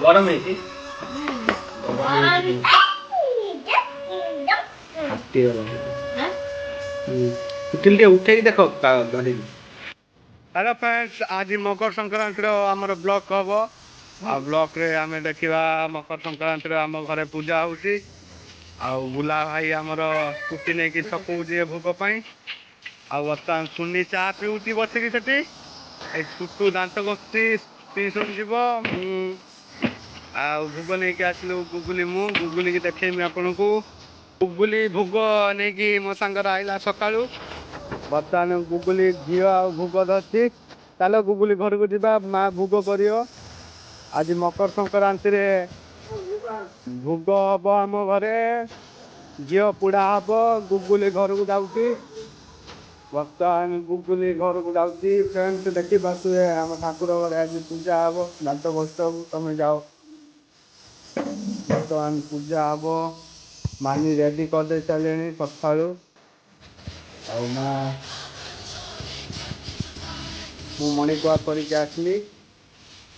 ଗରମ ହେଇଛି ଟିକେ ଉଠେଇକି ଦେଖ। हेलो फ्रेंड्स, आज मकर संक्रांति आमर ब्लॉक हम आ ब्लॉक रे आमे देखा मकर संक्रांति आम घरे पूजा होउची आ बुला भाई आमर स्कूटी नहीं कि छकौची भोग पाई आ बर्तमान सुनी चा पिउची बसिकी सेठी छुटू दांत घसी ट्यूशन जीव आ भोग नहीं कि आसलु गुगुली मु गुगुली की देखेमी आपन को गुगुली भोग नहीं कि मो सांगर आइला सकाळू बर्तमान गुगुली झील आ भोग धरती चलो गुगुली घर को जीवा माँ भोग कर आज मकर संक्रांति रे भोग हम आम घरे झील पोड़ा हम गुगुली घर को जाऊँगी बर्तमान गुगुली घर को जाऊँगी फ्रेंड्स देखी पारे आम ठाकुर घर आज पूजा हम दांत घस तुम जाओ बर्तमान पूजा हम मानी रेडी करदे सारे सकालू मु मणिकुआ करके आसली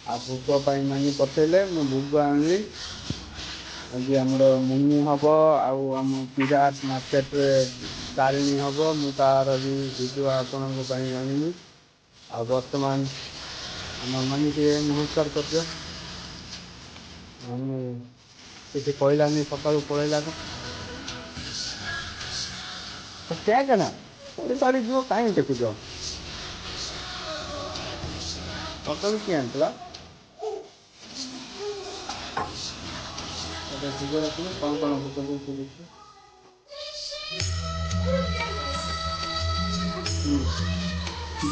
आ भोग मानी पठेले मु भोग आनी आज आम मुनि हम आम पिराट मार्केट तारिणी हम मुझार भी भिडियो आपण आनी आ बर्तमान आम मानी नमस्कार कर किसी कहलानी सकाल पलैला क्या ना सारी जो कहीं टेकुच सकाल किए आनला कौन कौन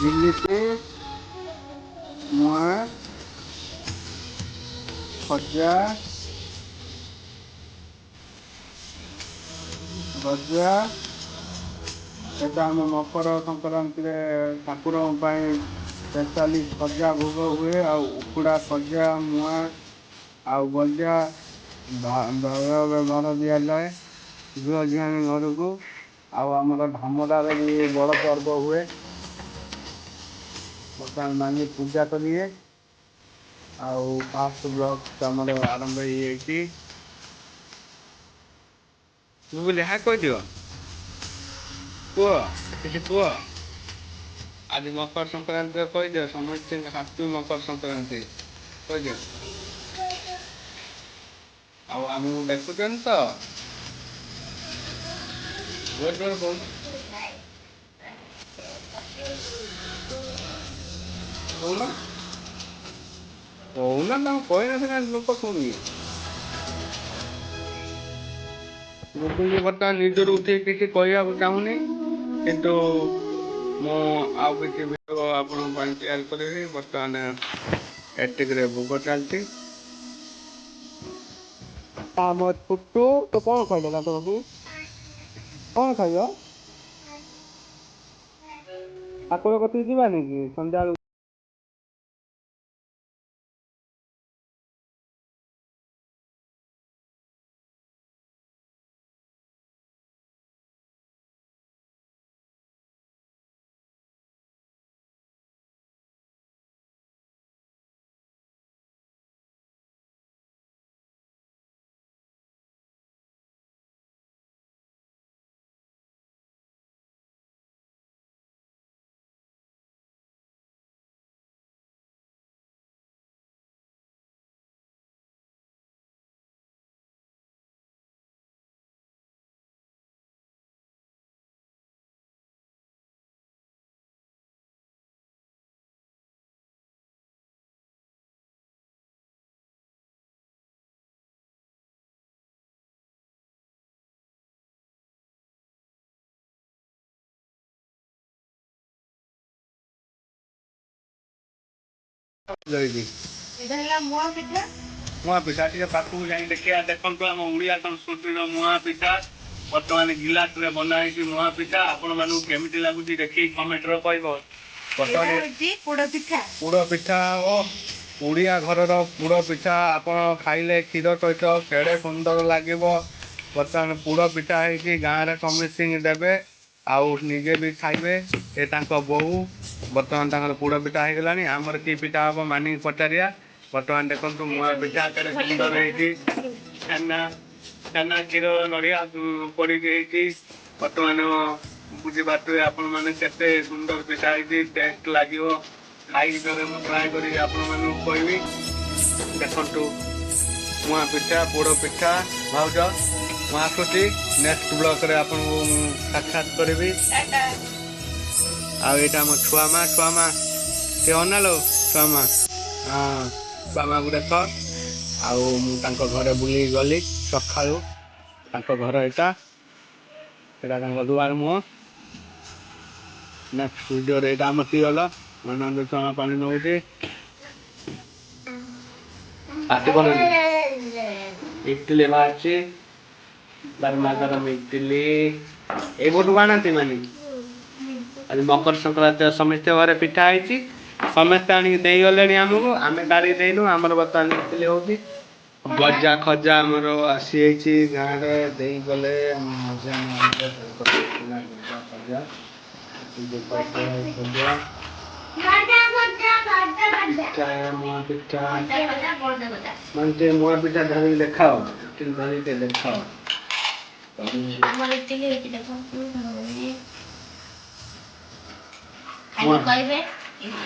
जिलिपी मुआ खजा गजा एटा आम मकर संक्रांति ठाकुर स्पेशली खजा भोग हुए आ उखुड़ा खजा मुआ आ गजा घर दि जाए झील झियाणी घर को आमर धामदार भी बड़ पर्व हुए बर्तमान मानी पूजा करिए फास्ट ब्लॉक आमर आरंभ हो बोले हाँ कह दियो पुह आज मकर संक्रांति कह दियो समस्त हापी मकर संक्रांति कह दियो आम देखुन तो कहना कहना लोक शुणी गुगुली बर्तमान निजर उठे किसी कहवाक चाहूनी किंतु मुझे भिडियो आपण शेयर करी बर्तमान एतिक भोग चलती आम छुटू तो कौन खाइल तुमको कौन खाइल ठाकुर कती जावानी कि सन्ध्या मुआ पिठा टे पाक देखा देखो आम ओडिया संस्कृति मुआ पिठा बर्तमान गिलास में बनाई मुआ पिठा आपण मानू केमी लगुच देखिए कमेंट पोड़ पिठा ओडिया घर पोड़ पिठा आप खाइले क्षीर सहित केड़े सुंदर लगे बर्तमान पोड़ पिठा है गाँव में समस्ती देवे ଆଉ ନିଜେ ବି ଖାଇବେ। ଏ ତାଙ୍କ ବୋଉ ବର୍ତ୍ତମାନ ତାଙ୍କର ପୋଡ଼ ପିଠା ହେଇଗଲାଣି। ଆମର କି ପିଠା ହବ ମାନିକି ପଚାରିବା। ବର୍ତ୍ତମାନ ଦେଖନ୍ତୁ ମୁଆଁ ପିଠା କେତେ ସୁନ୍ଦର ହେଇଛି। ଛେନା କ୍ଷୀର ନଡ଼ିଆ ପଡ଼ିକି ହେଇଛି। ବର୍ତ୍ତମାନ ବୁଝିପାରୁଥିବେ ଆପଣମାନେ କେତେ ସୁନ୍ଦର ପିଠା ହେଇଛି, ଟେଷ୍ଟ ଲାଗିବ। ଖାଇକି ଥରେ ମୁଁ ଟ୍ରାଏ କରିକି ଆପଣମାନଙ୍କୁ କହିବି। ଦେଖନ୍ତୁ ମୁଆଁ ପିଠା, ପୋଡ଼ ପିଠା। ଭାଉଜ ମୁଁ ଆସୁଛି, ନେକ୍ସଟ ବ୍ଲକରେ ଆପଣଙ୍କୁ ମୁଁ ସାକ୍ଷାତ କରିବି। ଆଉ ଏଇଟା ଆମ ଛୁଆମା ଟିକେ ଅନାଲୋ ଛୁଆମା। ହଁ ଛୁଆମାକୁ ଦେଖ। ଆଉ ମୁଁ ତାଙ୍କ ଘରେ ବୁଲିକି ଗଲି ସକାଳୁ। ତାଙ୍କ ଘର ଏଇଟା ତାଙ୍କ ଦୁଆର ମୁହଁ। ନେକ୍ସଟ ଭିଡ଼ିଓରେ ଏଇଟା ଆମ ଟିଅଲ ମାନନ୍ଦ ଛୁଆମା ପାଣି ନେଉଛି। ଇଟିଲି ବାହାରିଛି, ଗରମା ଗରମ ଇଟିଲି। ଏଇପଟକୁ ଆଣନ୍ତି ମାନେ ଆଜି ମକର ସଂକ୍ରାନ୍ତି ସମସ୍ତେ ଘରେ ପିଠା ହେଇଛି। ସମସ୍ତେ ଆଣିକି ଦେଇଗଲେଣି ଆମକୁ, ଆମେ କାଢିକି ଦେଇନୁ। ଆମର ବର୍ତ୍ତମାନ ଇଟିଲି ହଉଛି। ଗଜା ଖଜା ଆମର ଆସିଯାଇଛି ଗାଁରେ ଦେଇଗଲେ। ମୁଆଁ ପିଠା ଧରିକି ଦେଖାଅ, ଧରିକି ଦେଖାଅ। କହିବେ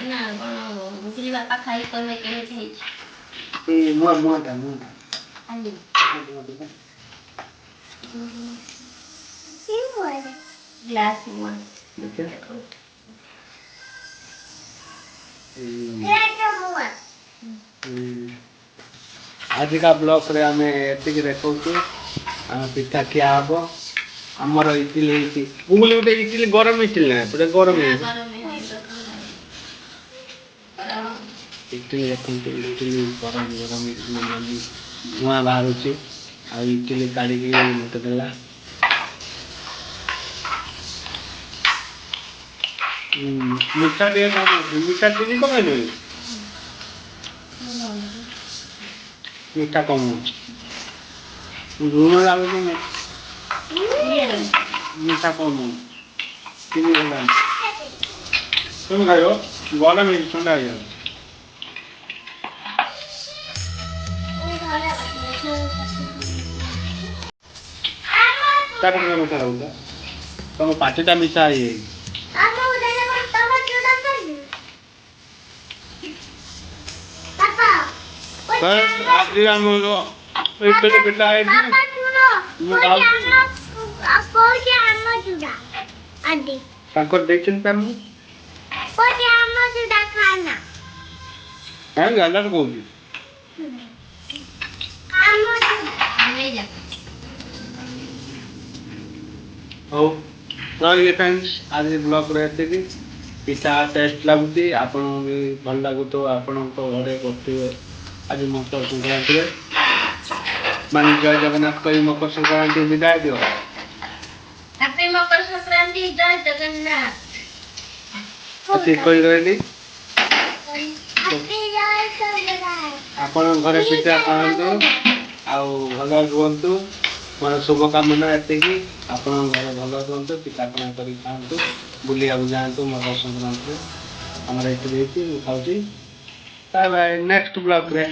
ନା କଣ ବୁଝିଲି ବାପା ଖାଇ କହିବେ କେମିତି ହେଇଛି। ମୁଆଁଟା ଗ୍ଲାସ ମୁଆଁ ଆଜିକା ବ୍ଲକରେ ଆମେ ଏତିକି ଦେଖଉଛୁ। ଆମେ ପିଠା ଖିଆ ହବ। ଆମର ଇଟିଲି ହେଇଛି। ଗୁଗୁଲି ଗୋଟେ ଇଟିଲି ଗରମ ଇଟିଲି ନା ପୁରା ଗରମ ହେଇଛି। ଇଟିଲି ଦେଖନ୍ତୁ, ଇଟିଲି ଗରମ ଇଟିଲି ଧୂଆଁ ବାହାରୁଛି। ଆଉ ଇଟିଲି କାଢ଼ିକି ମୋତେ ଦେଲା। ମିଠା ଟିକେ ମିଠା ଚିନି ପକାଇଦେବି। ମିଠା କମ ଲୁଣ ଲାଗୁଛି। ମିଠା କମ ଚିନି ହେଲାନି। তুমি ଖାଇବ ଗରମ ହେଇଛି, ଥଣ୍ଡା ହେଇଯାଉଛି। ତମ ପାଟିଟା ମିଠା ହେଇଯାଇଛି। ଆଜି ଆମର ଇଟିଲି ପିଠା ହେଇଛି। ତାଙ୍କର ଦେଇଛନ୍ତି ଆମେ ଗାଲାରେ କହୁଛି। ହଉ ରହିଲି ଫ୍ରେଣ୍ଡସ୍, ଆଜି ବ୍ଲଗରେ ଏତିକି। ପିଠା ଟେଷ୍ଟ ଲାଗୁଛି, ଆପଣଙ୍କୁ ବି ଭଲ ଲାଗୁଥିବ। ଆପଣଙ୍କ ଘରେ କରୁଥିବେ ଆଜି ମକର ସଂକ୍ରାନ୍ତିରେ। ମାନେ ଜୟ ଜଗନ୍ନାଥ କହି ମକର ସଂକ୍ରାନ୍ତି ବିଦାୟ ଦିଅ। ହାପି ମକର ସଂକ୍ରାନ୍ତି, ଜୟ ଜଗନ୍ନାଥ। କହିଲି ଆପଣଙ୍କ ଘରେ ପିଠା ଖାଆନ୍ତୁ ଆଉ ଭଲ ରୁହନ୍ତୁ। ମୋର ଶୁଭକାମନା ଏତିକି। ଆପଣଙ୍କ ଘରେ ଭଲ ରୁହନ୍ତୁ, ପିଠାପଣା କରି ଖାଆନ୍ତୁ, ବୁଲିବାକୁ ଯାଆନ୍ତୁ ମକର ସଂକ୍ରାନ୍ତିରେ। ଆମର ଏଠି ଦେଇଛି, ମୁଁ ଖାଉଛି। Bye bye, next ବ୍ଲଗରେ।